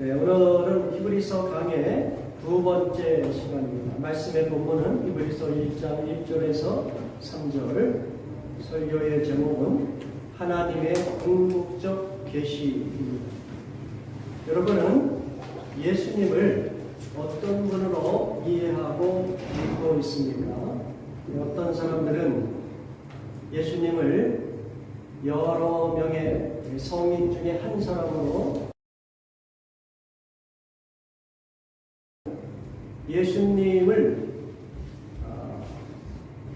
네, 오늘은 히브리서 강의 두 번째 시간입니다. 말씀의 본문은 히브리서 1장 1절에서 3절, 설교의 제목은 하나님의 궁극적 계시입니다. 여러분은 예수님을 어떤 분으로 이해하고 믿고 있습니까? 어떤 사람들은 예수님을 여러 명의 성인 중에 한 사람으로, 예수님을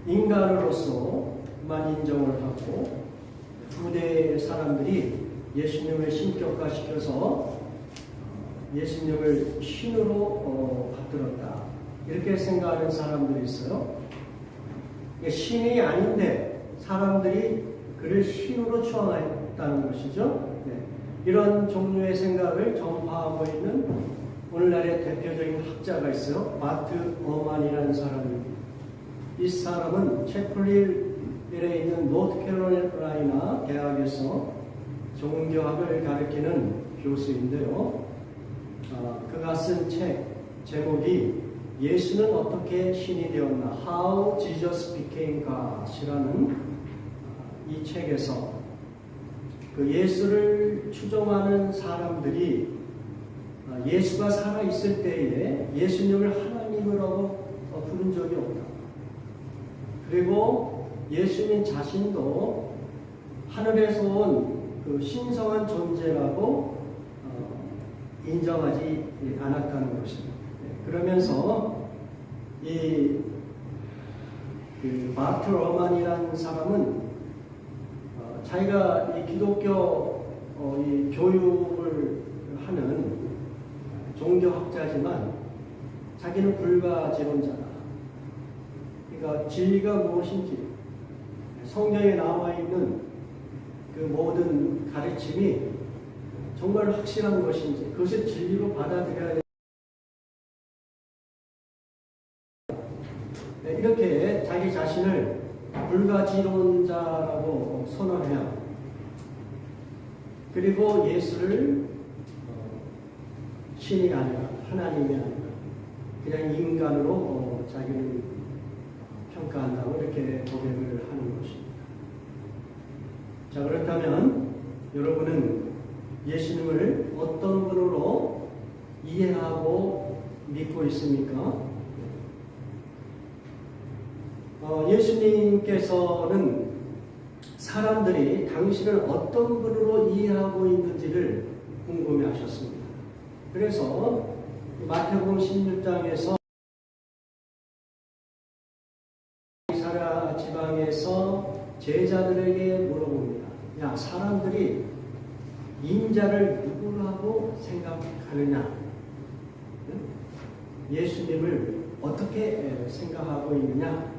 인간으로서만 인정을 하고 두 대의 사람들이 예수님을 신격화시켜서 예수님을 신으로 받들었다, 이렇게 생각하는 사람들이 있어요. 신이 아닌데 사람들이 그를 신으로 추앙했다는 것이죠. 네. 이런 종류의 생각을 전파하고 있는 오늘날의 대표적인 학자가 있어요. 마트 어만이라는 사람입니다. 이 사람은 채플린에 있는 노스캐롤라이나 대학에서 종교학을 가르치는 교수인데요. 그가 쓴 책 제목이 예수는 어떻게 신이 되었나? How Jesus Became God이라는 이 책에서 그 예수를 추종하는 사람들이 예수가 살아있을 때에 예수님을 하나님이라고 부른 적이 없다. 그리고 예수님 자신도 하늘에서 온 그 신성한 존재라고 인정하지 않았다는 것입니다. 그러면서 이 마트 어만이라는 사람은 자기가 이 기독교 이 교육을 하는 종교학자지만 자기는 불가지론자다. 그러니까 진리가 무엇인지 성경에 나와 있는 그 모든 가르침이 정말 확실한 것인지 그것을 진리로 받아들여야 된다. 이렇게 자기 자신을 불가지론자라고 선언해요. 그리고 예수를 신이 아니라 하나님이 아니라 그냥 인간으로 자기를 평가한다고 이렇게 고백을 하는 것입니다. 자, 그렇다면 여러분은 예수님을 어떤 분으로 이해하고 믿고 있습니까? 예수님께서는 사람들이 당신을 어떤 분으로 이해하고 있는지를 궁금해하셨습니다. 그래서 마태복음 16장에서 가이사랴 지방에서 제자들에게 물어봅니다. 야, 사람들이 인자를 누구라고 생각하느냐? 예수님을 어떻게 생각하고 있느냐?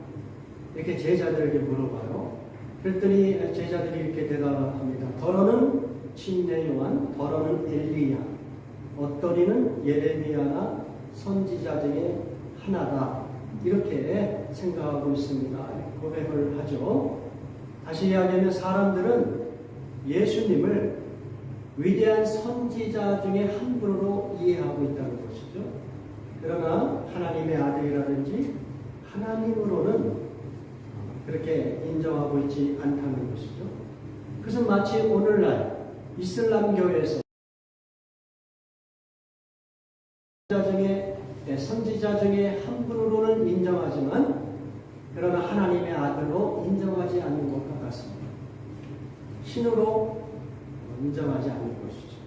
이렇게 제자들에게 물어봐요. 그랬더니 제자들이 이렇게 대답합니다. 더러는 침례 요한, 더러는 엘리야, 어떠리는 예레미야나 선지자 중에 하나다, 이렇게 생각하고 있습니다. 고백을 하죠. 다시 이야기하면 사람들은 예수님을 위대한 선지자 중에 한 분으로 이해하고 있다는 것이죠. 그러나 하나님의 아들이라든지 하나님으로는 그렇게 인정하고 있지 않다는 것이죠. 그것은 마치 오늘날 이슬람교에서 선지자 중에 한 분으로는 인정하지만 그러나 하나님의 아들로 인정하지 않는 것과 같습니다. 신으로 인정하지 않는 것이죠.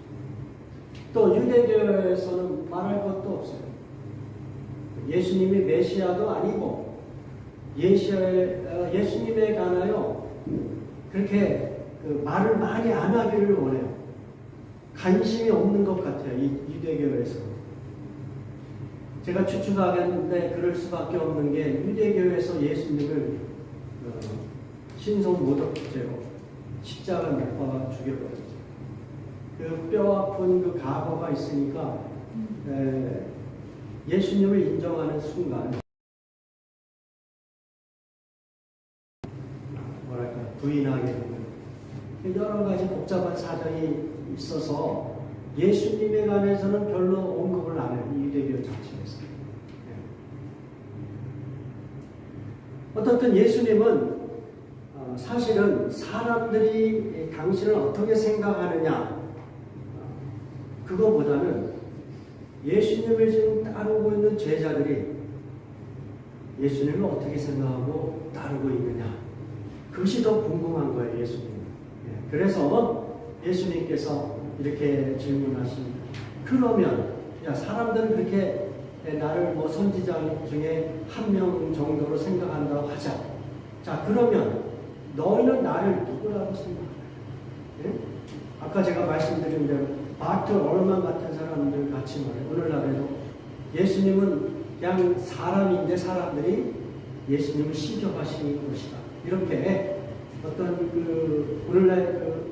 또 유대교에서는 말할 것도 없어요. 예수님이 메시아도 아니고 예수님에 관하여 그렇게 말을 많이 안 하기를 원해요. 관심이 없는 것 같아요. 이 유대교에서. 제가 추측하겠는데 그럴 수밖에 없는 게 유대교에서 예수님을 신성 모독죄로 십자가 못 박아 죽여버렸죠. 그 뼈 아픈 그 과거가 있으니까 예수님을 인정하는 순간 부인하게 되는 여러 가지 복잡한 사정이 있어서 예수님에 관해서는 별로 언급을 안 해요. 이 유대교 자체에서. 어떻든 예수님은 사실은 사람들이 당신을 어떻게 생각하느냐 그거보다는 예수님을 지금 따르고 있는 제자들이 예수님을 어떻게 생각하고 따르고 있느냐 그것이 더 궁금한 거예요. 예수님. 그래서 예수님께서 이렇게 질문하십니다. 그러면 야 사람들은 그렇게 나를 뭐 선지자 중에 한 명 정도로 생각한다고 하자. 자 그러면 너희는 나를 누구라고 생각해? 예? 아까 제가 말씀드린 대로 마트 얼마 같은 사람들 같이 말해요. 오늘날에도 예수님은 그냥 사람인데 사람들이 예수님을 시겨하시는 것이다. 이렇게 어떤 그 오늘날 그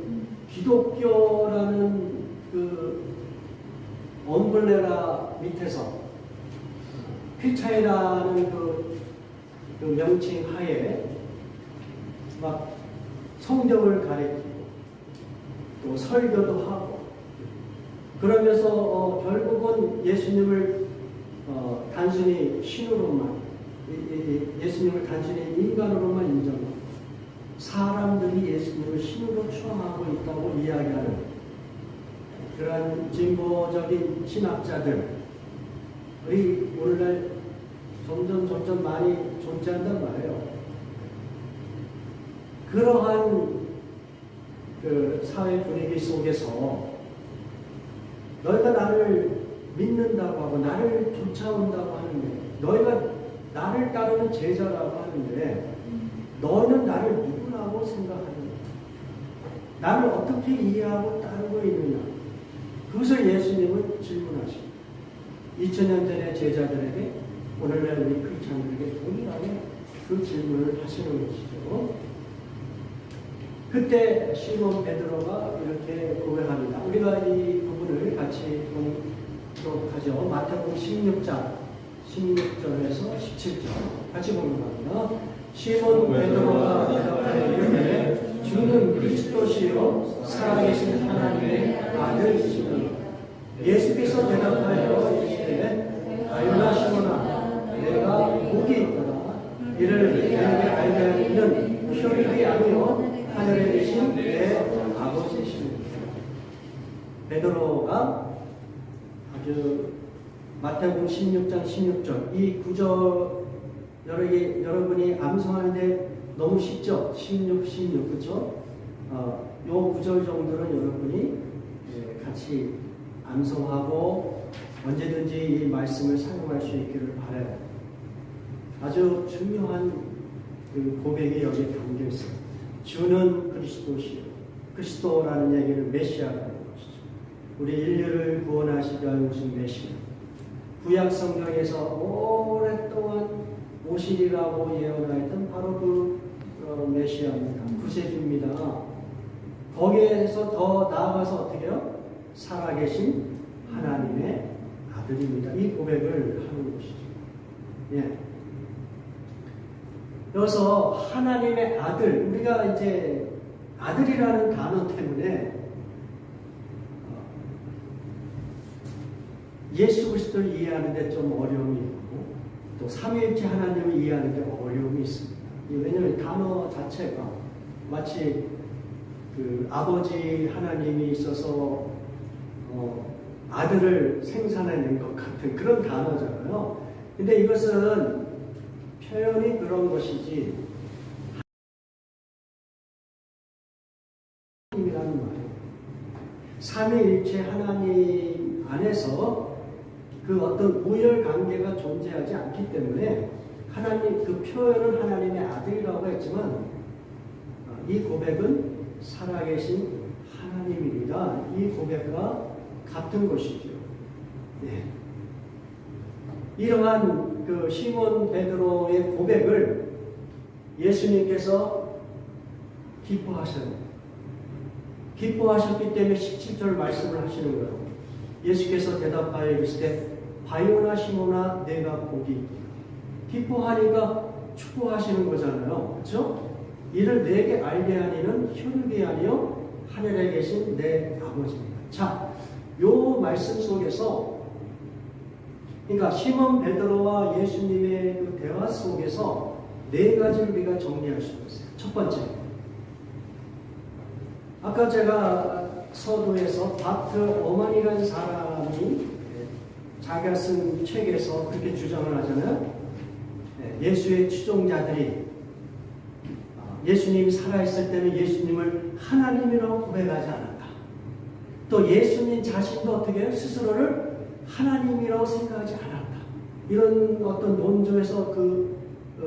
기독교라는 그 엄블레라 밑에서 퀴차이라는 그 명칭 하에 막 성경을 가리키고 또 설교도 하고 그러면서 결국은 예수님을 단순히 신으로만 예수님을 단순히 인간으로만 인정하고 사람들이 예수님을 신으로 추앙하고 있다고 이야기하는 그러한 진보적인 신학자들이 오늘날 점점 많이 존재한단 말이에요. 그러한 그 사회 분위기 속에서 너희가 나를 믿는다고 하고 나를 쫓아온다고 하는데 너희가 나를 따르는 제자라고 하는데 너희는 나를 누구라고 생각하느냐? 나를 어떻게 이해하고 따르고 있느냐? 그것을 예수님은 질문하십니다. 2000년 전의 제자들에게 오늘날 우리 크리스찬들에게 동일하게 그 질문을 하시는 것이죠. 그때 시몬 베드로가 이렇게 고백합니다. 우리가 이 부분을 같이 보도록 하죠. 마태복음 16장 16절에서 17절 같이 보는 겁니다. 시몬 베드로가 대답하여 이르되 주는 그리스도시요 살아계신 하나님의 아들이시니 예수께서 대답하여 이르시되 아유나 시몬아 내가 복이 있도다 이를 내게 알게 하는 혈육이 아니요 하늘에 계신 내 아버지시니. 베드로가 아주 마태복음 16장 16절 이 구절 여러분이 암송하는데 너무 쉽죠? 16, 16 그렇죠? 요 구절 정도는 여러분이 같이 암송하고 언제든지 이 말씀을 사용할 수 있기를 바라요. 아주 중요한 그 고백이 여기에 담겨 있어요. 주는 그리스도시요. 그리스도라는 얘기를 메시아라는 것이죠. 우리 인류를 구원하시기 위해 오신 메시아. 구약 성경에서 오랫동안 오시리라고 예언하였던 바로 그 메시아입니다. 구세주입니다. 거기에서 더 나아가서 어떻게 해요? 살아계신 하나님의 아들입니다. 이 고백을 하는 것이죠. 예. 여기서 하나님의 아들, 우리가 이제 아들이라는 단어 때문에 예수 그리스도를 이해하는데 좀 어려움이 있고 또 삼위일체 하나님을 이해하는데 어려움이 있습니다. 왜냐하면 단어 자체가 마치 그 아버지 하나님이 있어서 아들을 생산해낸 것 같은 그런 단어잖아요. 근데 이것은 표현이 그런 것이지 하나님이라는 말이에요. 삼위일체 하나님 안에서 그 어떤 우열 관계가 존재하지 않기 때문에 하나님 그 표현은 하나님의 아들이라고 했지만 이 고백은 살아계신 하나님입니다. 이 고백과 같은 것이죠. 네. 이러한 그 시몬 베드로의 고백을 예수님께서 기뻐하셨어요. 기뻐하셨기 때문에 17절 말씀을 하시는 거예요. 예수께서 대답하여 이르시되 바요나 시몬아 내가 복이 있다. 기뻐하니까 축복하시는 거잖아요. 그렇죠? 이를 내게 알게 하니는 혈육이 아니요 하늘에 계신 내 아버지입니다. 자, 요 말씀 속에서, 그러니까 시몬 베드로와 예수님의 그 대화 속에서 네 가지를 우리가 정리할 수 있어요. 첫 번째, 아까 제가 서두에서 바트 어머니라는 사람이 자기가 쓴 책에서 그렇게 주장을 하잖아요. 예수의 추종자들이 예수님이 살아있을 때는 예수님을 하나님이라고 고백하지 않았다. 또 예수님 자신도 어떻게 해요? 스스로를 하나님이라고 생각하지 않았다. 이런 어떤 논조에서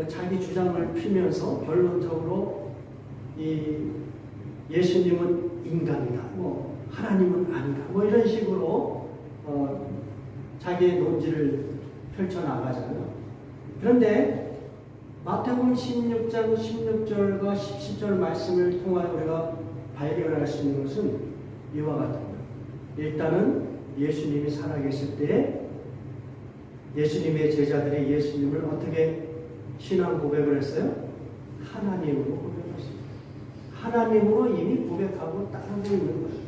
자기 주장을 피면서 결론적으로 예수님은 인간이다, 하나님은 아니다, 이런 식으로 자기의 논지를 펼쳐나가잖아요. 그런데 마태복음 16장 16절과 17절 말씀을 통하여 우리가 발견할 수 있는 것은 이와 같습니다. 일단은 예수님이 살아계실 때 예수님의 제자들이 예수님을 어떻게 신앙 고백을 했어요? 하나님으로 고백했습니다. 하나님으로 이미 고백하고 따르고 있는 거예요.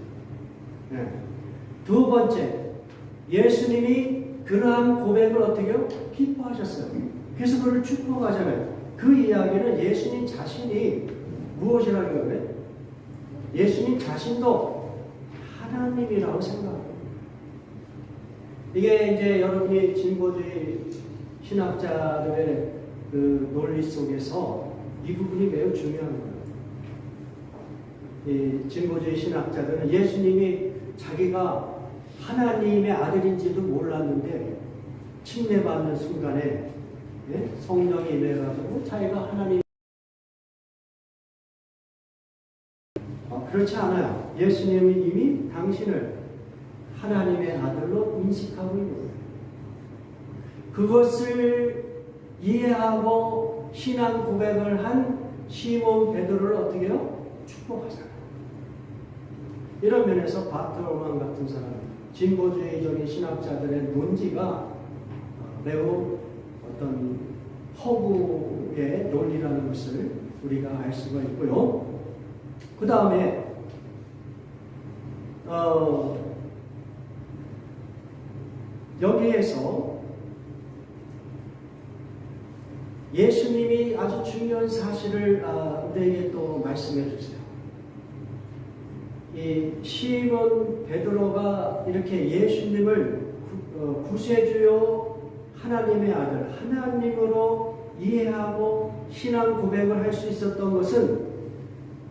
네. 두 번째, 예수님이 그러한 고백을 어떻게 해요? 기뻐하셨어요. 그래서 그를 축복하잖아요. 그 이야기는 예수님 자신이 무엇이라는 거예요? 예수님 자신도 하나님이라고 생각합니다. 이게 이제 여러분이 진보주의 신학자들의 그 논리 속에서 이 부분이 매우 중요한 거예요. 이 진보주의 신학자들은 예수님이 자기가 하나님의 아들인지도 몰랐는데 침례받는 순간에 성령이 임해가지고 자기가 하나님, 그렇지 않아요. 예수님이 이미 당신을 하나님의 아들로 인식하고 있는 거예요. 그것을 이해하고 신앙 고백을 한 시몬 베드로를 어떻게 해요? 축복하잖아요. 이런 면에서 바트로만 같은 사람, 진보주의적인 신학자들의 논지가 매우 어떤 허구의 논리라는 것을 우리가 알 수가 있고요. 그 다음에 여기에서 예수님이 아주 중요한 사실을 우리에게 또 말씀해 주세요. 이 시몬 베드로가 이렇게 예수님을 구세주요 하나님의 아들, 하나님으로 이해하고 신앙 고백을 할 수 있었던 것은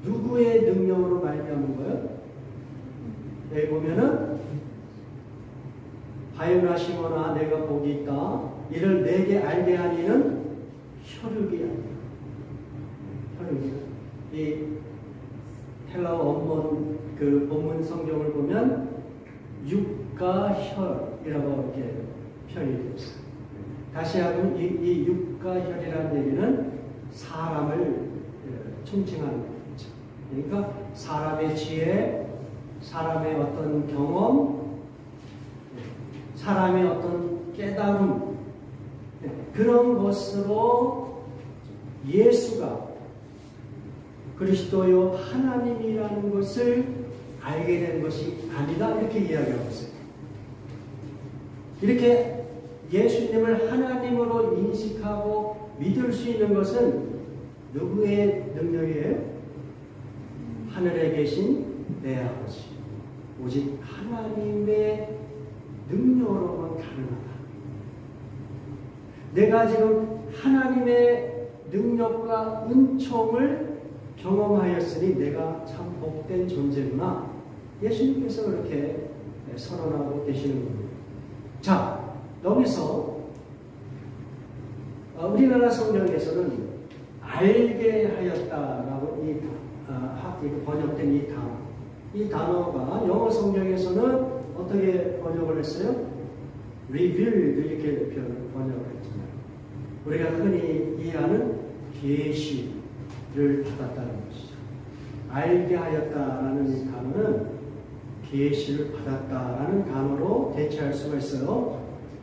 누구의 능력으로 말미암은 거예요? 여기 보면은 바요나 시몬아 내가 복이 있다. 이를 내게 알게 하니는 혈육이 아니야. 혈육이야. 이 헬라어 원문 그 본문 성경을 보면 육과 혈이라고 이렇게 표현이 되어 있어요. 다시 하면 이 육과 혈이라는 얘기는 사람을 총칭하는 거죠. 그러니까 사람의 지혜, 사람의 어떤 경험, 사람의 어떤 깨달음, 그런 것으로 예수가 그리스도요 하나님이라는 것을 알게 된 것이 아니다, 이렇게 이야기하고 있어요. 이렇게 예수님을 하나님으로 인식하고 믿을 수 있는 것은 누구의 능력이에요? 하늘에 계신 내 아버지, 오직 하나님의 능력으로만 가능하다. 내가 지금 하나님의 능력과 은총을 경험하였으니 내가 참 복된 존재구나. 예수님께서 그렇게 선언하고 계시는 겁니다. 자, 여기서 우리나라 성경에서는 알게 하였다라고 번역된 이 단어가 영어 성경에서는 어떻게 번역을 했어요? revealed 이렇게 번역을 했잖아요. 우리가 흔히 이해하는 계시를 받았다는 것이죠. 알게 하였다라는 이 단어는 계시를 받았다라는 단어로 대체할 수가 있어요.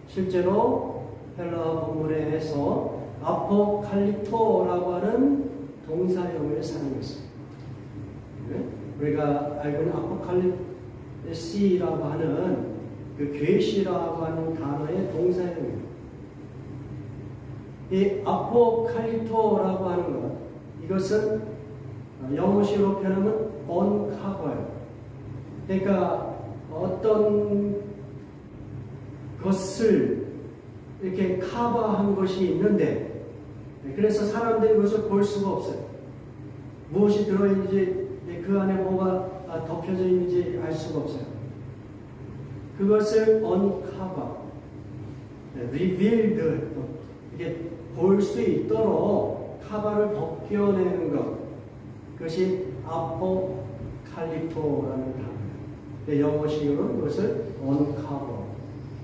실제로 헬라어 본문에서 아포칼리토라고 하는 동사형을 사용했어요. 우리가 알고 있는 C라고 하는 그 계시라고 하는 단어의 동사형입니다. 이 아포칼리토라고 하는 것, 이것은 영어식으로 표현하면 언커버예요. 그러니까 어떤 것을 이렇게 커버한 것이 있는데, 그래서 사람들이 그것을 볼 수가 없어요. 무엇이 들어있는지, 그 안에 뭐가 덮여져 있는지 알 수가 없어요. 그것을 uncover, revealed, 이게 볼 수 있도록 커버를 벗겨내는 것, 그것이 아포칼리토라는 단어예요. 영어식으로는 그것을 uncover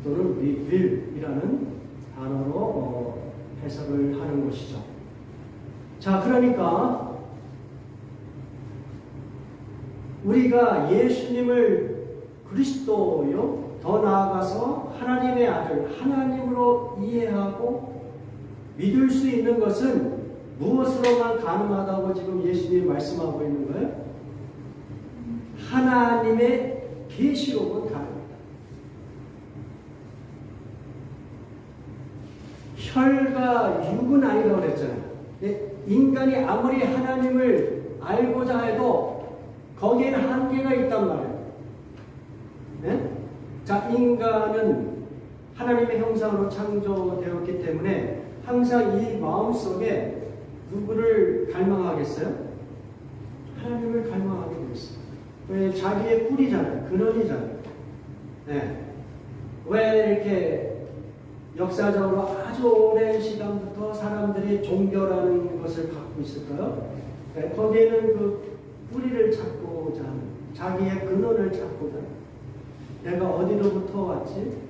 또는 reveal이라는 단어로 해석을 하는 것이죠. 자, 그러니까 우리가 예수님을 그리스도요, 더 나아가서 하나님의 아들, 하나님으로 이해하고 믿을 수 있는 것은 무엇으로만 가능하다고 지금 예수님이 말씀하고 있는 거예요? 하나님의 계시로만 가능합니다. 혈과 육은 아니라고 그랬잖아요. 인간이 아무리 하나님을 알고자 해도 거기에는 한계가 있단 말이에요. 네? 자, 인간은 하나님의 형상으로 창조되었기 때문에 항상 이 마음속에 누구를 갈망하겠어요? 하나님을 갈망하게 되어 있어요. 왜? 자기의 뿌리잖아요. 근원이잖아요. 네. 왜 이렇게 역사적으로 아주 오랜 시간부터 사람들이 종교라는 것을 갖고 있을까요? 네. 거기에는 그 뿌리를 찾고자 하는, 자기의 근원을 찾고자 하는, 내가 어디로부터 왔지?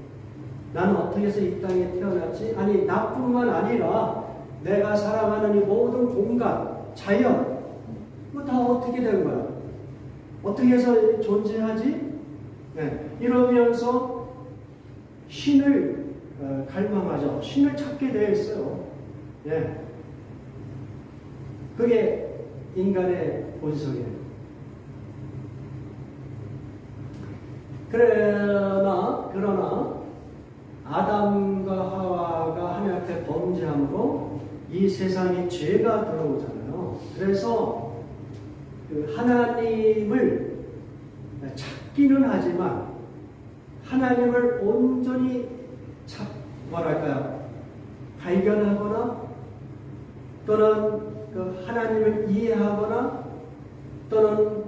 나는 어떻게 해서 이 땅에 태어났지? 아니, 나뿐만 아니라 내가 살아가는 이 모든 공간, 자연, 뭐 다 어떻게 된 거야? 어떻게 해서 존재하지? 네. 이러면서 신을 갈망하죠. 신을 찾게 되어 있어요. 네. 그게 인간의 본성이에요. 그러나 아담과 하와가 하나님 앞에 범죄함으로 이 세상에 죄가 들어오잖아요. 그래서 그 하나님을 찾기는 하지만 하나님을 온전히 발견하거나 또는 그 하나님을 이해하거나 또는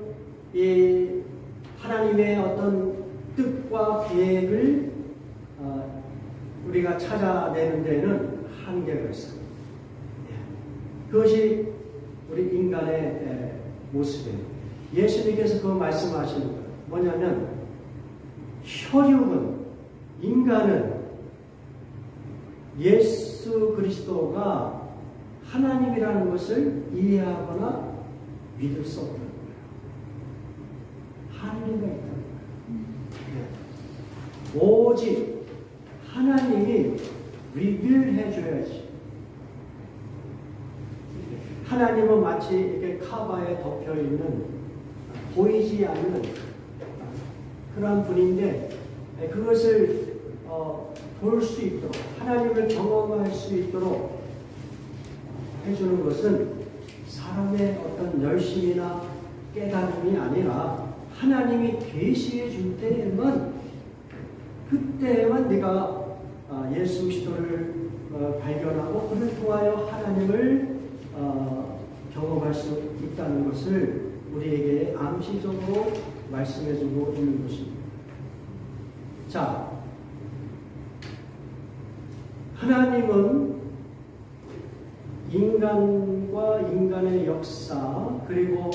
이 하나님의 어떤 뜻과 계획을 우리가 찾아내는 데는 한계가 있어요. 그것이 우리 인간의 모습이에요. 예수님께서 그 말씀하시는 거예요. 뭐냐면 혈육은, 인간은 예수 그리스도가 하나님이라는 것을 이해하거나 믿을 수 없다는 거예요. 한계가 있다는 거예요. 오직 하나님이 리빌해 줘야지. 하나님은 마치 이렇게 카바에 덮여 있는 보이지 않는 그런 분인데, 그것을 볼 수 있도록, 하나님을 경험할 수 있도록 해주는 것은 사람의 어떤 열심이나 깨달음이 아니라 하나님이 계시해 줄 때에만, 그때만 네가 예수 그리스도를 발견하고 그를 통하여 하나님을 경험할 수 있다는 것을 우리에게 암시적으로 말씀해주고 있는 것입니다. 자, 하나님은 인간과 인간의 역사, 그리고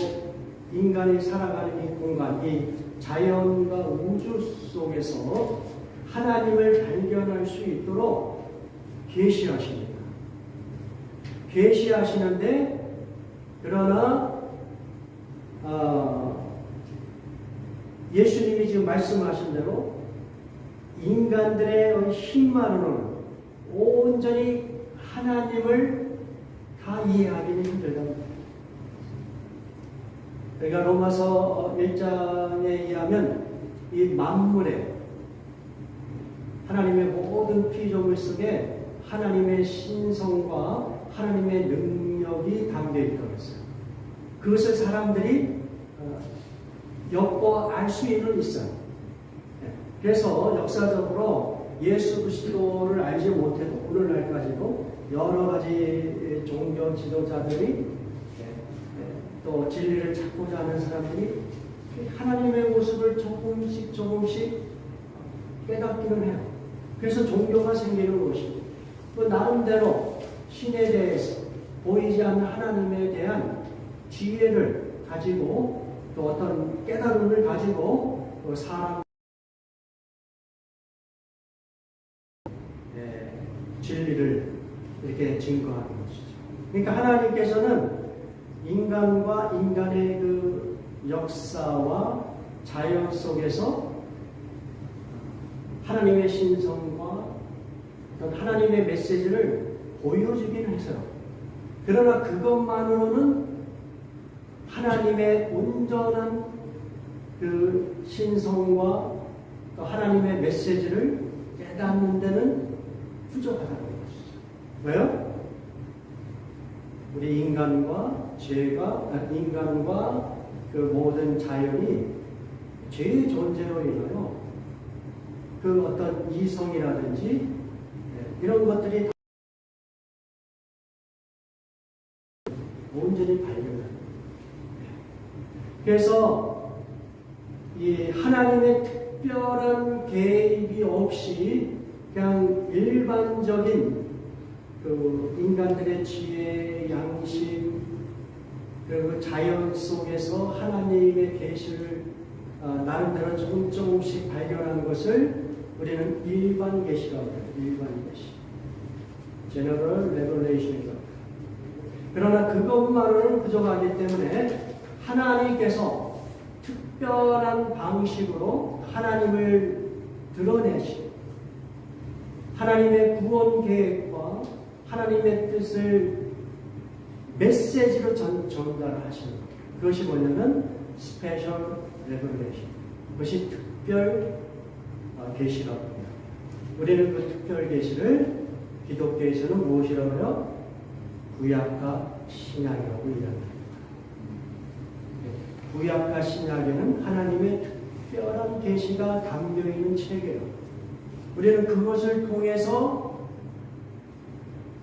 인간이 살아가는 이 공간, 이 자연과 우주 속에서 하나님을 발견할 수 있도록 계시하십니다. 계시하시는데, 그러나 예수님이 지금 말씀하신 대로 인간들의 힘만으로는 온전히 하나님을 다 이해하기는 힘들다. 그러니까 로마서 1장에 의하면 이 만물에 하나님의 모든 피조물 속에 하나님의 신성과 하나님의 능력이 담겨 있다고 했어요. 그것을 사람들이 엿보 알 수는 있어요. 그래서 역사적으로 예수 그리스도를 알지 못해도 오늘날까지도 여러 가지 종교 지도자들이 또 진리를 찾고자 하는 사람들이 하나님의 모습을 조금씩 깨닫기는 해요. 그래서 종교가 생기는 것이고 또 나름대로 신에 대해서 보이지 않는 하나님에 대한 지혜를 가지고 또 어떤 깨달음을 가지고 또 사람 진리를 이렇게 증거하는 것이죠. 그러니까 하나님께서는 인간과 인간의 그 역사와 자연 속에서 하나님의 신성과 어떤 하나님의 메시지를 보여주기는 했어요. 그러나 그것만으로는 하나님의 온전한 그 신성과 또 하나님의 메시지를 깨닫는 데는 부족하다는 것이죠. 왜요? 우리 인간과 그 모든 자연이 죄의 존재로 인하여 그 어떤 이성이라든지 이런 것들이 온전히 발견합니다. 그래서 이 하나님의 특별한 개입이 없이 그냥 일반적인 그 인간들의 지혜, 양심, 그리고 자연 속에서 하나님의 계시를 나름대로 조금씩 발견하는 것을 우리는 일반 계시라고 해요. 일반 계시. General Revelation이라고. 그러나 그것만으로는 부족하기 때문에 하나님께서 특별한 방식으로 하나님을 드러내시고 하나님의 구원 계획과 하나님의 뜻을 메시지로 전달하시는 것. 그것이 뭐냐면 스페셜 레벨레이션. 그것이 특별 계시라고 합니다. 우리는 그 특별 계시를 기독교에서는 무엇이라고 해요? 구약과 신약이라고 이야기합니다. 구약과 신약에는 하나님의 특별한 계시가 담겨 있는 책이에요. 우리는 그것을 통해서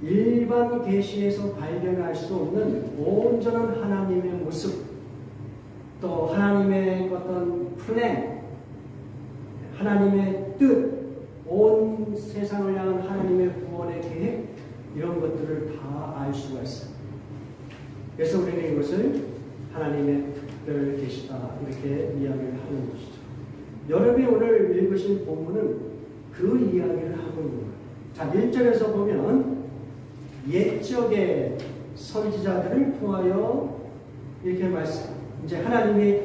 일반 계시에서 발견할 수 없는 온전한 하나님의 모습, 또 하나님의 어떤 플랜, 하나님의 뜻, 온 세상을 향한 하나님의 구원의 계획, 이런 것들을 다 알 수가 있어요. 그래서 우리는 이것을 하나님의 특별 계시다 이렇게 이야기를 하는 것이죠. 여러분이 오늘 읽으신 본문은 그 이야기를 하고 있는 거예요. 자, 1절에서 보면 옛적의 선지자들을 통하여 이렇게 이제 하나님이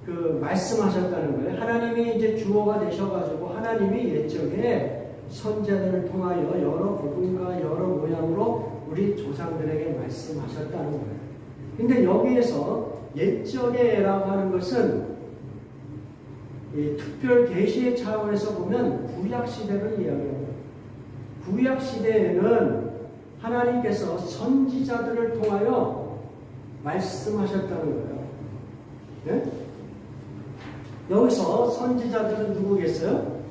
그 말씀하셨다는 거예요. 하나님이 이제 주어가 되셔가지고 하나님이 옛적에 선지자들을 통하여 여러 부분과 여러 모양으로 우리 조상들에게 말씀하셨다는 거예요. 근데 여기에서 옛적에라고 하는 것은 이 특별 계시의 차원에서 보면 구약 시대를 이야기합니다. 구약 시대에는 하나님께서 선지자들을 통하여 말씀하셨다는 거예요. 네? 여기서 선지자들은 누구겠어요?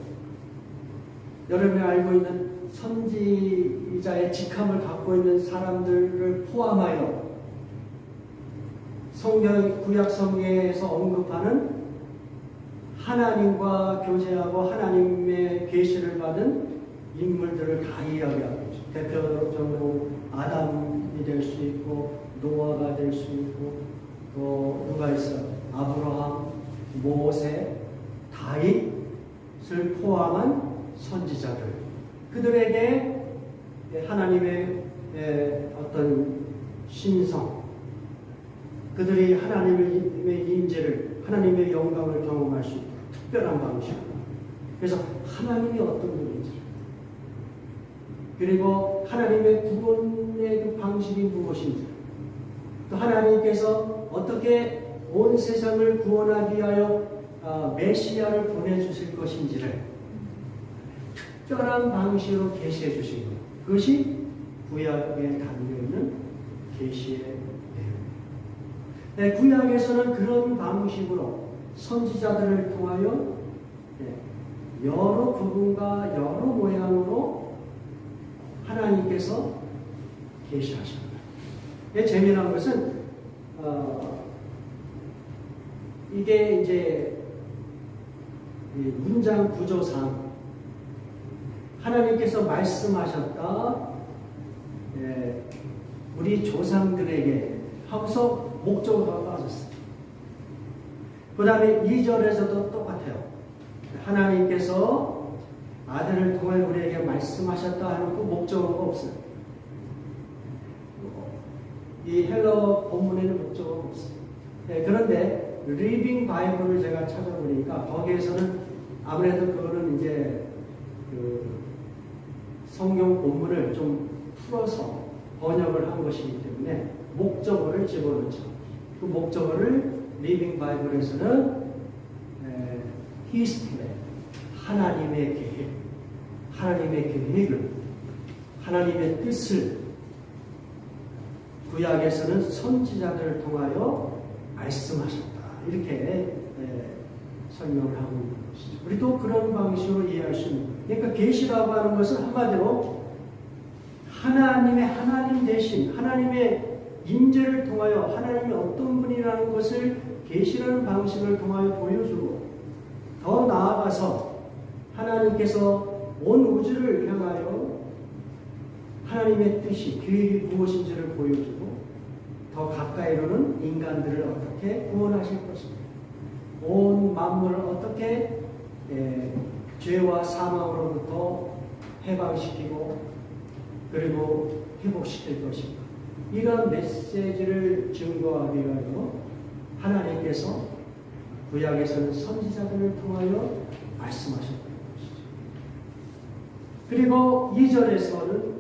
여러분이 알고 있는 선지자의 직함을 갖고 있는 사람들을 포함하여 성경 구약 성경에서 언급하는 하나님과 교제하고 하나님의 계시를 받은 인물들을 다 이야기하고 있죠. 대표적으로 아담이 될 수 있고 노아가 될 수 있고 또 누가 있어요? 아브라함, 모세, 다윗을 포함한 선지자들, 그들에게 하나님의 어떤 신성, 그들이 하나님의 임재를, 하나님의 영광을 경험할 수 있도록 특별한 방식으로. 그래서 하나님이 어떤 분인지, 그리고 하나님의 구원의 그 방식이 무엇인지, 또 하나님께서 어떻게 온 세상을 구원하기 위하여 메시아를 보내주실 것인지를 특별한 방식으로 계시해 주신 것. 그것이 구약에 담겨있는 계시의 내용입니다. 네, 구약에서는 그런 방식으로 선지자들을 통하여 여러 부분과 여러 모양으로 하나님께서 계시하십니다. 재미난 것은 이게 이제 문장 구조상 하나님께서 말씀하셨다, 우리 조상들에게 하고서 목적어가 빠졌어요. 그 다음에 2절에서도 똑같아요. 하나님께서 아들을 통해 우리에게 말씀하셨다 하는 그 목적어가 없어요. 이 헬러 본문에는 목적어가 없어요. 그런데 리빙 바이블을 제가 찾아보니까 거기에서는 아무래도 그거는 이제 그 성경 본문을 좀 풀어서 번역을 한 것이기 때문에 목적어를 집어넣죠. 그 목적어를 리빙 바이블에서는 His plan, 하나님의 계획, 하나님의 계획을, 하나님의 뜻을 구약에서는 선지자들을 통하여 말씀하셨다. 이렇게 설명을 하고 있는 것이죠. 우리도 그런 방식으로 이해할 수 있는 거예요. 그러니까 계시라고 하는 것은 한마디로 하나님의 하나님 대신 하나님의 임재를 통하여 하나님이 어떤 분이라는 것을 계시라는 방식을 통하여 보여주고, 더 나아가서 하나님께서 온 우주를 향하여 하나님의 뜻이, 계획이 무엇인지를 보여주고, 더 가까이로는 인간들을 어떻게 구원하실 것입니다. 온 만물을 어떻게 죄와 사망으로부터 해방시키고 그리고 회복시킬 것인가. 이런 메시지를 증거하기 위하여 하나님께서 구약에서는 선지자들을 통하여 말씀하셨다는 것이죠. 그리고 2절에서는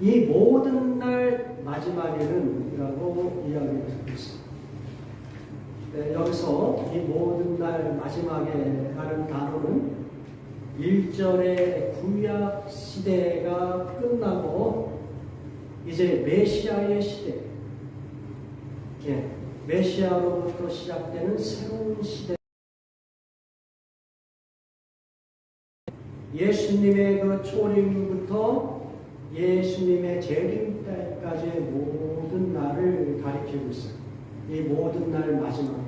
이 모든 날 마지막에는 이라고 이야기를 하고 있습니다. 여기서 이 모든 날 마지막에 하는 단어는 1절의 구약 시대가 끝나고 이제 메시아의 시대, 메시아로부터 시작되는 새로운 시대, 예수님의 그 초림부터 예수님의 재림 때까지의 모든 날을 가리키고 있어요. 이 모든 날 마지막.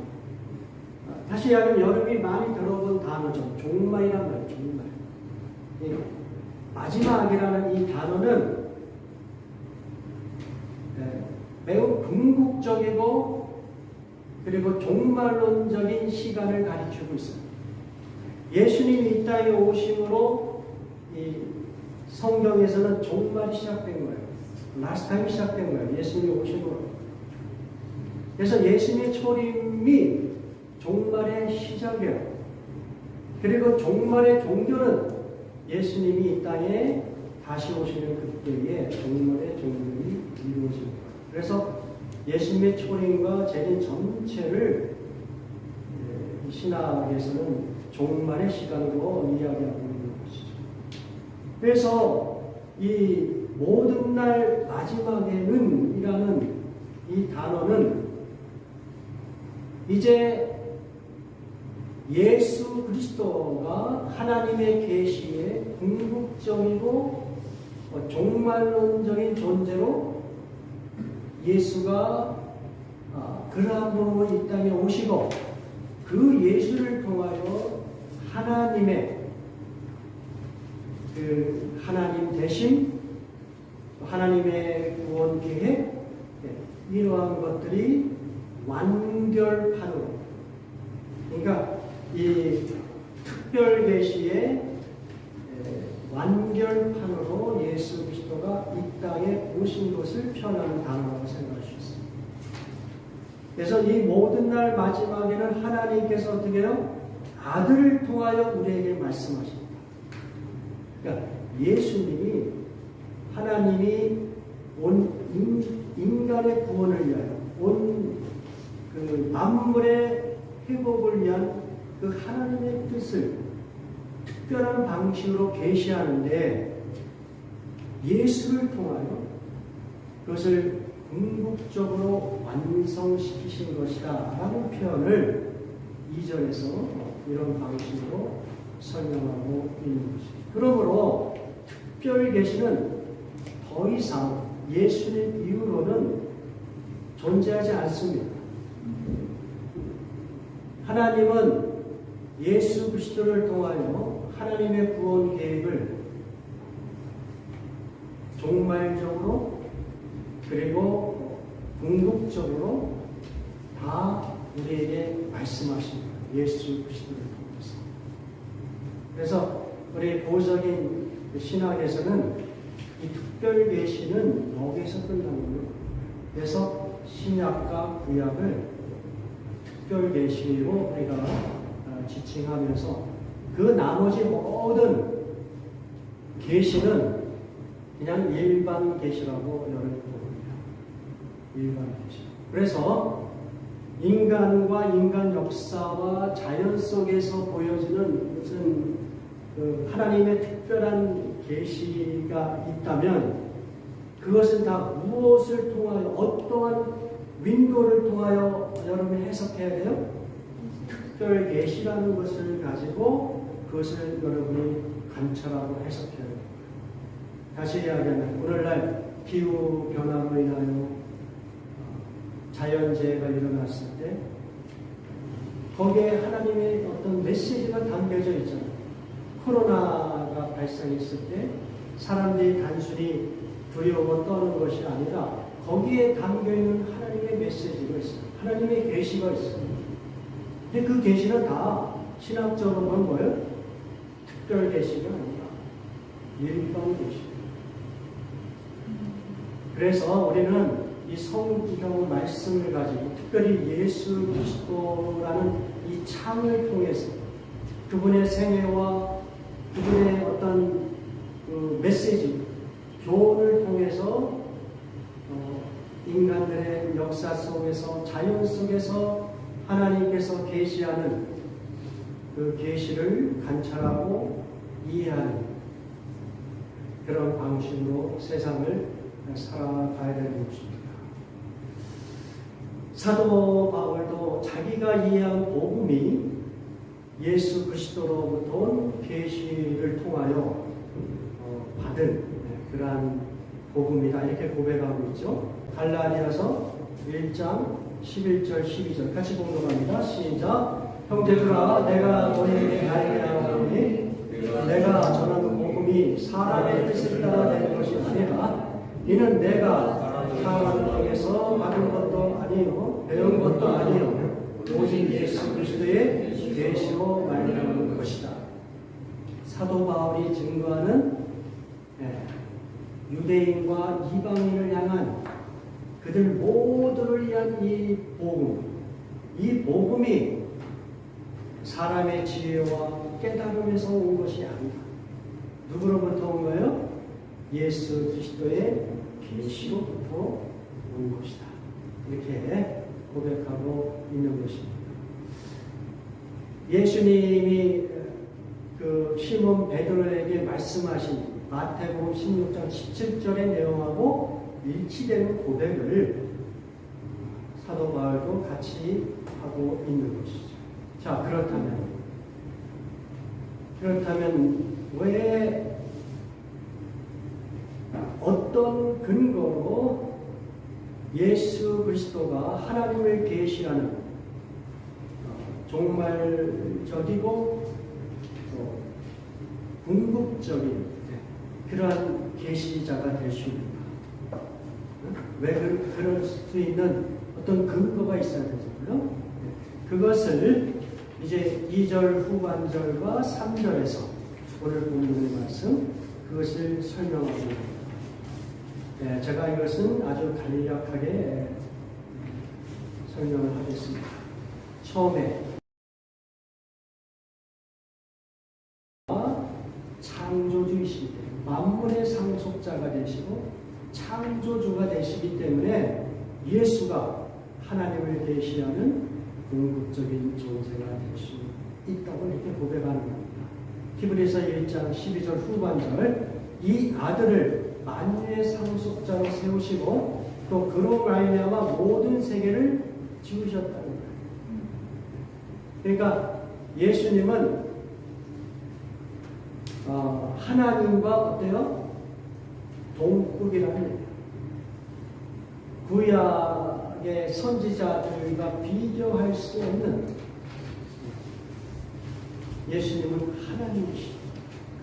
다시 이야기하면 여러분이 많이 들어본 단어죠. 종말이란 말이에요. 종말. 마지막이라는 이 단어는 매우 궁극적이고 그리고 종말론적인 시간을 가리키고 있어요. 예수님이 이 땅에 오심으로 이 성경에서는 종말이 시작된 거예요. 라스트 타임이 시작된 거예요. 예수님이 오심으로. 그래서 예수님의 초림이 종말의 시작이에요. 그리고 종말의 종교는 예수님이 이 땅에 다시 오시는 그때에 종말의 종교이 이루어집니다. 그래서 예수님의 초림과 재림 전체를 신학에서는 종말의 시간으로 이야기하고 있는 것이죠. 그래서 이 모든 날 마지막에는 이라는 이 단어는 이제 예수 그리스도가 하나님의 계시의 궁극적이고 종말론적인 존재로 예수가 그라함으로 이 땅에 오시고 그 예수를 통하여 하나님의 그 하나님 대신 하나님의 구원 계획 이러한 것들이 완결판으로, 그러니까 이 특별 계시의 완결판으로 예수 그리스도가 이 땅에 오신 것을 표현하는 단어라고 생각할 수 있습니다. 그래서 이 모든 날 마지막에는 하나님께서 어떻게 해요? 아들을 통하여 우리에게 말씀하십니다. 그러니까 예수님이 하나님이 온 인간의 구원을 위하여 온 그 만물의 회복을 위한 그 하나님의 뜻을 특별한 방식으로 계시하는데 예수를 통하여 그것을 궁극적으로 완성시키신 것이다 라는 표현을 2절에서 이런 방식으로 설명하고 있는 것입니다. 그러므로 특별 계시는 더 이상 예수님 이후로는 존재하지 않습니다. 하나님은 예수 그리스도를 통하여 하나님의 구원 계획을 종말적으로 그리고 궁극적으로 다 우리에게 말씀하십니다. 예수 그리스도를 통해서. 그래서 우리 보수적인 신학에서는 이 특별 계시는 여기서 끝나고요. 그래서 신약과 구약을 특별 계시로 우리가 지칭하면서 그 나머지 모든 계시는 그냥 일반 계시라고 여러분 봅니다. 일반 계시. 그래서 인간과 인간 역사와 자연 속에서 보여지는 무슨 하나님의 특별한 계시가 있다면 그것은 다 무엇을 통하여 어떠한 윈도를 통하여 여러분이 해석해야 돼요? 특별 계시라는 것을 가지고 그것을 여러분이 관찰하고 해석해야 돼요. 다시 이야기하면 오늘날 기후 변화로 인하여 자연재해가 일어났을 때 거기에 하나님의 어떤 메시지가 담겨져 있잖아요. 코로나가 발생했을 때 사람들이 단순히 두려워 떠는 것이 아니라 거기에 담겨있는 하나님의 메시지가 있어요. 하나님의 계시가 있어요. 근데 그 계시는 다 신학적으로 보면 뭐예요? 특별 계시가 아니라 일반 계시. 그래서 우리는 이 성경 말씀을 가지고 특별히 예수 그리스도라는 이 창을 통해서 그분의 생애와 그분의 어떤 그 메시지, 교훈을 통해서 인간들의 역사 속에서 자연 속에서 하나님께서 계시하는 그 계시를 관찰하고 이해하는 그런 방식으로 세상을 살아가야 되는 것입니다. 사도 바울도 자기가 이해한 복음이 예수 그리스도로부터 온 계시를 통하여 받은 그러한 복음이다 이렇게 고백하고 있죠. 갈라디아서 1장 11절 12절 같이 공독합니다. 시작. 형제들아 내가 너희에게 알게하오니 내가 전하는 복음이 사람의 뜻에 따라 된 것이 아니라 이는 내가 사람 통해서 받은 것도 아니요 배운 것도 아니요 오직 예수 그리스도의 계시로 말하는 것이다. 사도 바울이 증거하는 유대인과 이방인을 향한 그들 모두를 위한 이 복음이 사람의 지혜와 깨달음에서 온 것이 아니다. 누구로부터 온 거예요? 예수 그리스도의 계시로부터 온 것이다. 이렇게 고백하고 있는 것입니다. 예수님이 그 시몬 베드로에게 말씀하신 마태복음 16장 17절의 내용하고 일치되는 고백을 사도 바울도 같이 하고 있는 것이죠. 자, 그렇다면 왜 어떤 근거로 예수 그리스도가 하나님을 계시하는 종말적이고 궁극적인 그러한 계시자가 될 수 있는가? 왜 그럴 수 있는 어떤 근거가 있어야 되잖아요. 그것을 이제 2절 후반절과 3절에서 오늘 본문의 말씀 그것을 설명하고 있습니다. 제가 이것은 아주 간략하게 설명을 하겠습니다. 처음에 창조주이시기 때문에 만물의 상속자가 되시고 창조주가 되시기 때문에 예수가 하나님을 계시하는 궁극적인 존재가 될 수 있다고 이렇게 고백하는 겁니다. 히브리서 1장 12절 후반절, 이 아들을 만유의 상속자로 세우시고 또 그로 말미암아 모든 세계를 지으셨다는 거예요. 그러니까 예수님은 하나님과 어때요? 동급이라는 얘기예요. 구약의 선지자들과 비교할 수 없는, 예수님은 하나님이시다.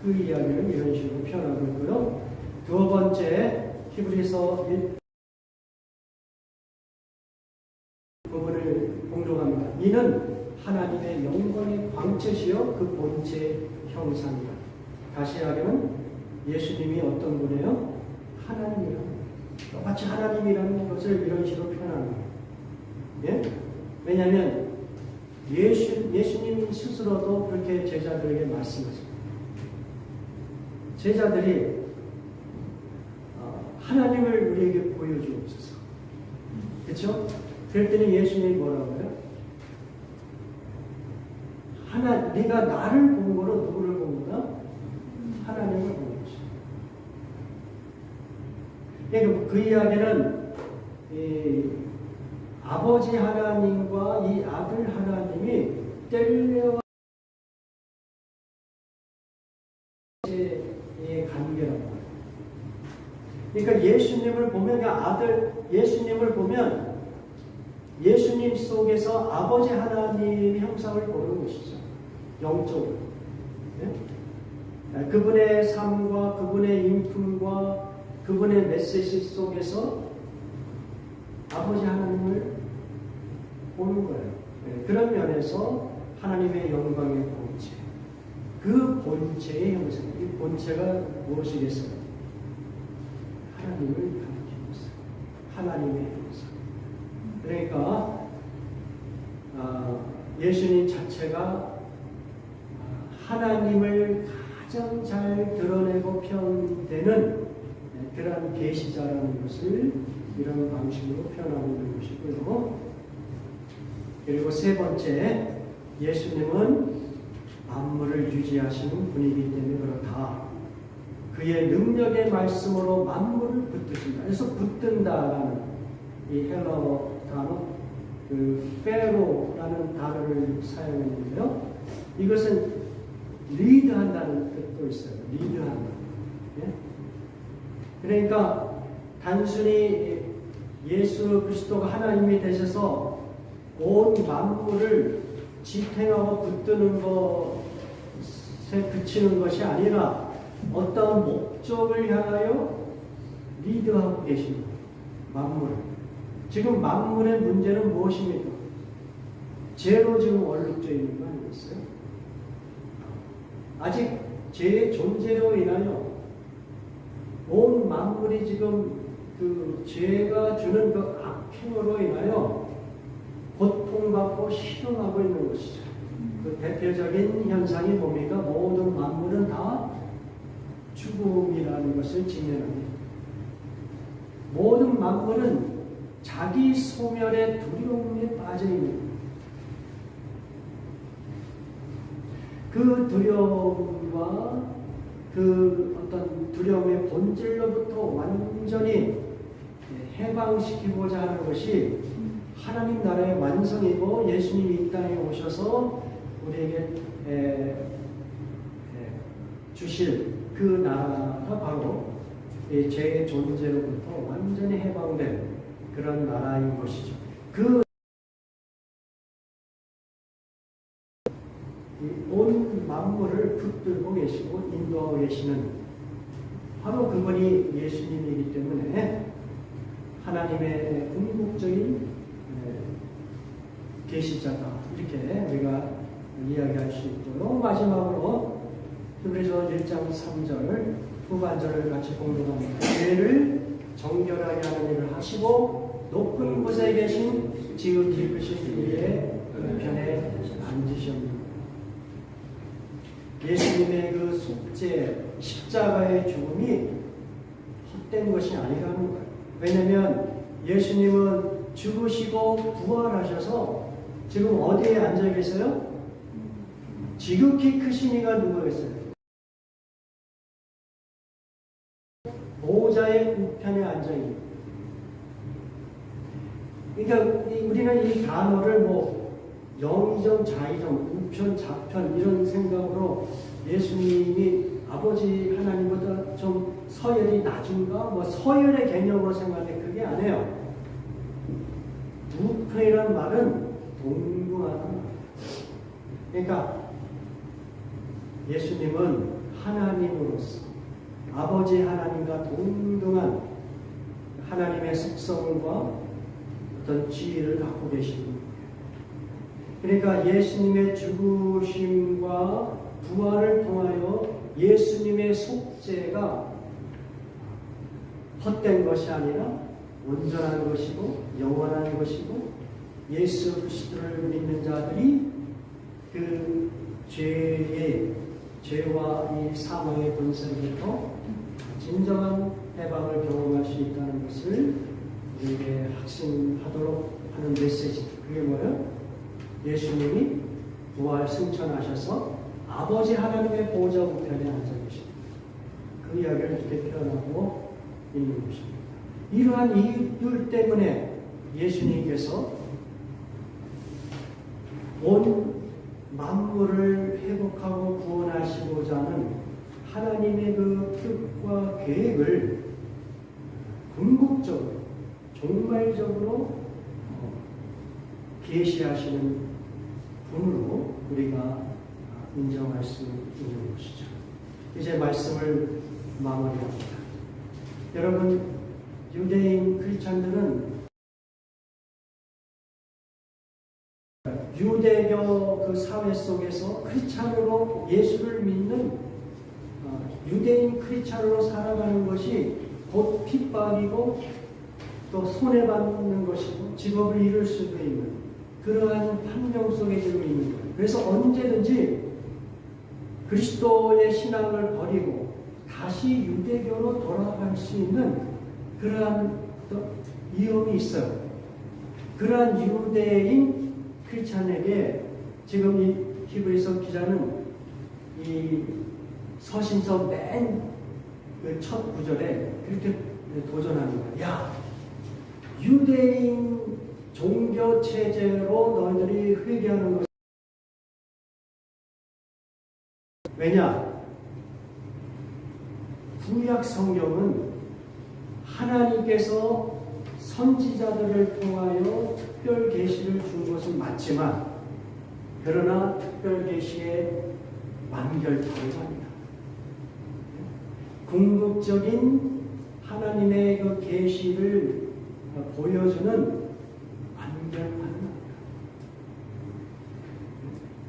그 이야기를 이런 식으로 표현하고 있고요. 두 번째, 히브리서 1 부분을 공독합니다. 이는 하나님의 영광의 광채시요 그 본체의 형상이다. 다시 하면 예수님이 어떤 분이에요? 하나님이라는, 똑같이 하나님이라는 것을 이런 식으로 표현하는 거예요. 예? 왜냐하면 예수님 스스로도 그렇게 제자들에게 말씀하십니다. 제자들이 하나님을 우리에게 보여주옵소서. 그렇죠? 그랬더니 예수님이 뭐라고요? 네가 나를 본 거로 누구를 본 거다? 하나님을 본 것이다. 그러니까 그 이야기는 아버지 하나님과 이 아들 하나님이 뗄래와 의 관계라고 해요. 그러니까 예수님을 보면, 예수님을 보면 예수님 속에서 아버지 하나님의 형상을 보는 것이죠. 영적으로. 네? 그분의 삶과 그분의 인품과 그분의 메시지 속에서 아버지 하나님을 보는 거예요. 네? 그런 면에서 하나님의 영광의 본체, 그 본체의 형상, 이 본체가 무엇이겠어요? 하나님을 가리키는 것은 하나님의 형상. 그러니까 예수님 자체가 하나님을 가장 잘 드러내고 표현되는 그런 계시자라는 것을 이런 방식으로 표현하고 있는 것이고요. 그리고 세 번째, 예수님은 만물을 유지하시는 분이기 때문에 그렇다. 그의 능력의 말씀으로 만물을 붙드신다. 그래서 붙든다라는 이 헬라어 단어, 그 페로라는 단어를 사용했는데요. 이것은 리드한다는 뜻도 있어요. 리드한다. 예? 그러니까 단순히 예수 그리스도가 하나님이 되셔서 온 만물을 지탱하고 붙드는 것에 그치는 것이 아니라 어떤 목적을 향하여 리드하고 계십니다. 만물을. 지금 만물의 문제는 무엇입니까? 죄로 지금 얼룩져 있는 거 아니겠어요? 아직 죄의 존재로 인하여 온 만물이 지금 그 죄가 주는 그 악행으로 인하여 고통받고 실험하고 있는 것이죠. 그 대표적인 현상이 뭡니까? 모든 만물은 다 죽음이라는 것을 직면합니다. 모든 만물은 자기 소멸의 두려움에 빠져 있는, 그 두려움과 그 어떤 두려움의 본질로부터 완전히 해방시키고자 하는 것이 하나님 나라의 완성이고, 예수님이 이 땅에 오셔서 우리에게 주실 그 나라가 바로 죄의 존재로부터 완전히 해방된 그런 나라인 것이죠. 그 온 만물을 붙들고 계시고 인도하고 계시는 바로 그분이 예수님이기 때문에 하나님의 궁극적인 계시자다, 이렇게 우리가 이야기할 수 있고요. 마지막으로 히브리서 1장 3절 후반절을 같이 공독합니다. 죄를 정결하게 하는 일을 하시고 높은 곳에 계신 지극 깊으신 이의 편에 앉으셨습니다. 예수님의 그 속죄, 십자가의 죽음이 헛된 것이 아니라는 거예요. 왜냐하면 예수님은 죽으시고 부활하셔서 지금 어디에 앉아 계세요? 지극히 크신 이가 누구겠어요? 보호자의 우편에 앉아 있는. 그러니까 우리는 이 단어를 뭐 영의정, 자의정, 우편, 좌편 이런 생각으로 예수님이 아버지 하나님보다 좀 서열이 낮은가? 뭐 서열의 개념으로 생각해. 그게 아니에요. 우편이란 말은 동등하다는 말이에요. 그러니까 예수님은 하나님으로서 아버지 하나님과 동등한 하나님의 속성과 어떤 지위를 갖고 계시는 거예요. 그러니까 예수님의 죽으심과 부활을 통하여 예수님의 속죄가 헛된 것이 아니라 온전한 것이고 영원한 것이고 예수 그리스도를 믿는 자들이 그 죄와 이 사망의 권세로부터 진정한 해방을 경험할 수 있다는 것을 우리에게 확신하도록 하는 메시지. 그게 뭐예요? 예수님이 부활 승천하셔서 아버지 하나님의 보좌 우편에 앉아 계십니다. 그 이야기를 이렇게 표현하고 있는 것입니다. 이러한 이유들 때문에 예수님께서 온 만물을 회복하고 구원하시고자 하는 하나님의 그 뜻과 계획을 궁극적으로 종말적으로 계시하시는 분으로 우리가 인정할 수 있는 것이죠. 이제 말씀을 마무리합니다. 여러분, 유대인 크리스찬들은 유대교 그 사회 속에서 크리스찬으로 예수를 믿는 유대인 크리스찬으로 살아가는 것이 곧 핍박이고 또 손해받는 것이고 직업을 잃을 수도 있는 그러한 환경 속에 지금 있는 거예요. 그래서 언제든지 그리스도의 신앙을 버리고 다시 유대교로 돌아갈 수 있는 그러한 위험이 있어요. 그러한 유대인 크리스찬에게 지금 이 히브리서 기자는 이 서신서 맨 첫 구절에 그렇게 도전하는 거야. 야, 유대인 종교 체제로 너희들이 회개하는 것. 왜냐? 구약 성경은 하나님께서 선지자들을 통하여 특별 계시를 준 것은 맞지만 그러나 특별 계시의 완결판이 아니다. 궁극적인 하나님의 그 계시를 보여주는 완결판은 아니다.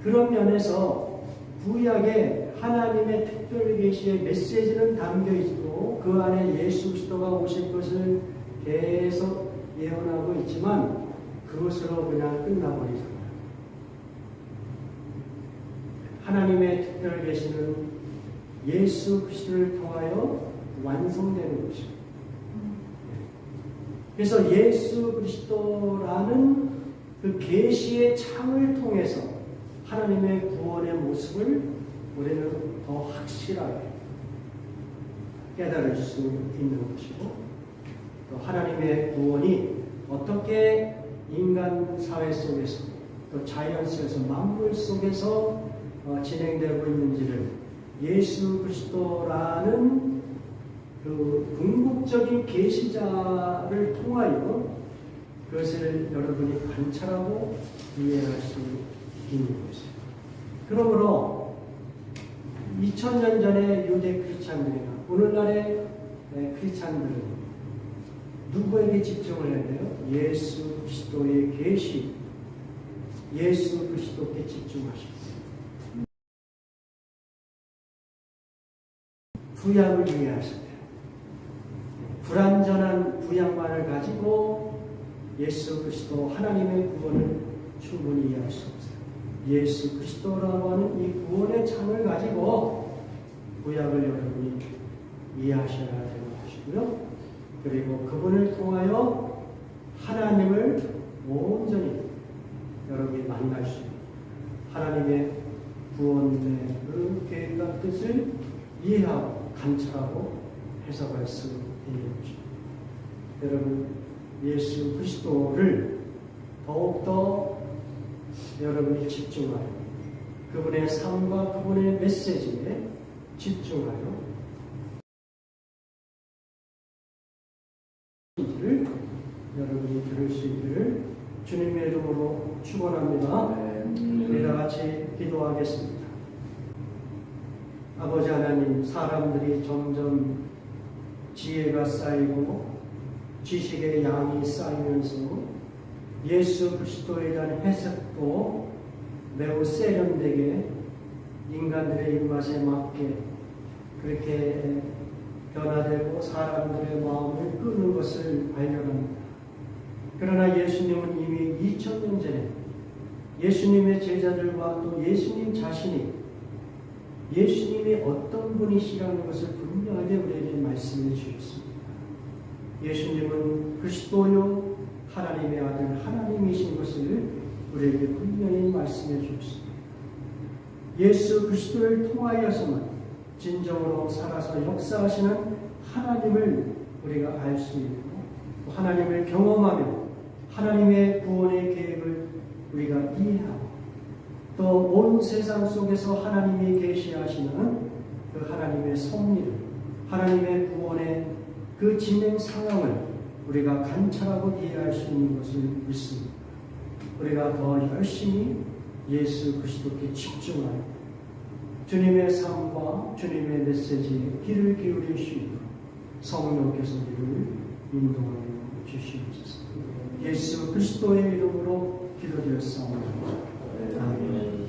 그런 면에서 구약의 하나님의 특별 계시의 메시지는 담겨 있고 그 안에 예수 그리스도가 오실 것을 계속 예언하고 있지만 그것으로 그냥 끝나버리잖아요. 하나님의 특별 계시는 예수 그리스도를 통하여 완성되는 것입니다. 그래서 예수 그리스도라는 그 계시의 창을 통해서 하나님의 구원의 모습을 우리는 더 확실하게 깨달을 수 있는 것이고 또 하나님의 구원이 어떻게 인간 사회 속에서 또 자연 속에서 만물 속에서 진행되고 있는지를 예수 그리스도라는 그 궁극적인 계시자를 통하여 그것을 여러분이 관찰하고 이해할 수 있는 것이에요. 그러므로 2000년 전의 유대 크리스찬들이나 오늘날의 크리스찬들은 누구에게 집중을 해야 돼요? 예수 그리스도의 계시, 예수 그리스도께 집중하십시오. 구약을 이해하셔야 돼요. 불완전한 구약만을 가지고 예수 그리스도 하나님의 구원을 충분히 이해할 수 없어요. 예수 그리스도라고 하는 이 구원의 창을 가지고 구약을 여러분이 이해하셔야 되는 것이고요. 그리고 그분을 통하여 하나님을 온전히 여러분이 만날 수 있는 하나님의 구원의 그 계획과 뜻을 이해하고 관찰하고 해석할 수 있는 것입니다. 여러분, 예수 그리스도를 더욱더 여러분이 집중하여 그분의 삶과 그분의 메시지에 집중하여 여러분이 들을 수 있기를 주님의 이름으로 축원합니다. 우리 다 같이 기도하겠습니다. 아버지 하나님, 사람들이 점점 지혜가 쌓이고 지식의 양이 쌓이면서 예수 그리스도에 대한 해석도 매우 세련되게 인간들의 입맛에 맞게 그렇게 변화되고 사람들의 마음을 끄는 것을 발견합니다. 그러나 예수님은 이미 2000년 전에 예수님의 제자들과 또 예수님 자신이 예수님이 어떤 분이시라는 것을 분명하게 우리에게 말씀해 주셨습니다. 예수님은 그리스도요 하나님의 아들 하나님이신 것을 우리에게 분명히 말씀해 주셨습니다. 예수 그리스도를 통하여서만 진정으로 살아서 역사하시는 하나님을 우리가 알 수 있고 하나님을 경험하며 하나님의 구원의 계획을 우리가 이해하고 또 온 세상 속에서 하나님이 계시하시는 그 하나님의 섭리를 하나님의 구원의 그 진행 상황을 우리가 관찰하고 이해할 수 있는 것을 믿습니다. 우리가 더 열심히 예수 그리스도께 집중하여 주님의 삶과 주님의 메시지에 귀를 기울일 수 있도록 성령께서 우리를 인도하여 주시옵소서. 예수 그리스도의 이름으로 기도드렸사옵나다. 아멘.